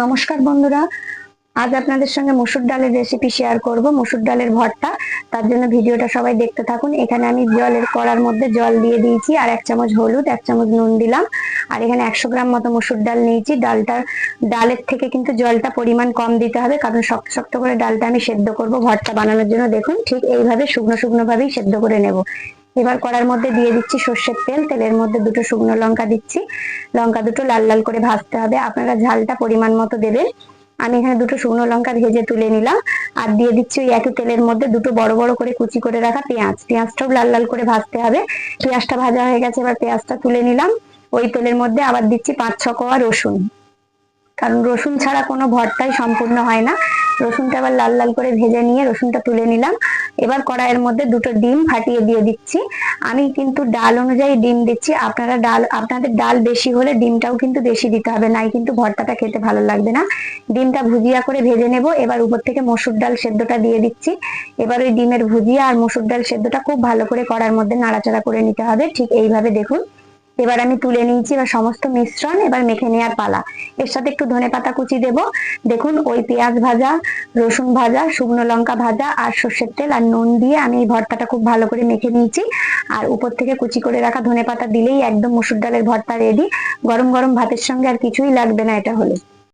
নমস্কার বন্ধুরা, আজ আপনাদের সঙ্গে মসুর ডালের রেসিপি শেয়ার করব। মসুর ডালের ভর্তা। তার জন্য ভিডিওটা সবাই দেখতে থাকুন। এখানে আমি জলের কড়ার মধ্যে জল দিয়ে দিয়েছি, আর 1 চামচ হলুদ, 1 চামচ নুন দিলাম। আর এখানে 100 গ্রাম মতো মসুর ডাল নিয়েছি। ডালের থেকে কিন্তু জলটা পরিমাণ কম দিতে হবে, কারণ শক্ত শক্ত করে ডালটা আমি সেদ্ধ করব ভর্তা বানানোর জন্য। দেখুন, ঠিক এইভাবে শুকনো শুকনো ভাবেই সেদ্ধ করে নেব। এবার কড়ার মধ্যে দিয়ে দিচ্ছি সর্ষের তেল। তেলের মধ্যে 2টো শুকনো লঙ্কা দিচ্ছি। লঙ্কা দুটো লাল লাল করে ভাজতে হবে। আপনারা ঝালটা পরিমাণ মতো দেবেন। আমি এখানে 2টো শুকনো লঙ্কা ভেজে তুলে নিলাম। আর দিয়ে দিচ্ছি ওই একই তেলের মধ্যে 2টো বড় বড় করে কুচি করে রাখা পেঁয়াজ। পেঁয়াজটাও লাল লাল করে ভাজতে হবে। পেঁয়াজটা ভাজা হয়ে গেছে, এবার পেঁয়াজটা তুলে নিলাম। ওই তেলের মধ্যে আবার দিচ্ছি 5-6 কোয়া রসুন, কারণ রসুন ছাড়া কোনো ভর্তাই সম্পূর্ণ হয় না। রসুনটা আবার লাল লাল করে ভেজে নিয়ে রসুনটা তুলে নিলাম। এবার কড়াইয়ের মধ্যে 2টো ডিম ফাটিয়ে দিয়ে দিচ্ছি। আমি কিন্তু ডাল অনুযায়ী ডিম দিচ্ছি। আপনাদের ডাল বেশি হলে ডিমটাও কিন্তু বেশি দিতে হবে, নাই কিন্তু ভর্তাটা খেতে ভালো লাগবে না। ডিমটা ভুজিয়া করে ভেজে নেব। এবার উপর থেকে মসুর ডাল সেদ্ধটা দিয়ে দিচ্ছি। এবার ওই ডিমের ভুজিয়া আর মসুর ডাল সেদ্ধটা খুব ভালো করে কড়ার মধ্যে নাড়াচাড়া করে নিতে হবে, ঠিক এইভাবে। দেখুন, এবার আমি তুলে নিয়েছি। এবার সমস্ত মিশ্রণ এবার মেখে নেওয়ার পালা। এর সাথে একটু ধনেপাতা কুচি দেব। দেখুন, ওই পেঁয়াজ ভাজা, রসুন ভাজা, শুকনো লঙ্কা ভাজা আর সর্ষের তেল আর নুন দিয়ে আমি এই ভর্তাটা খুব ভালো করে মেখে নিয়েছি। আর উপর থেকে কুচি করে রাখা ধনেপাতা দিলেই একদম মসুর ডালের ভর্তা রেডি। গরম গরম ভাতের সঙ্গে আর কিছুই লাগবে না এটা হলে।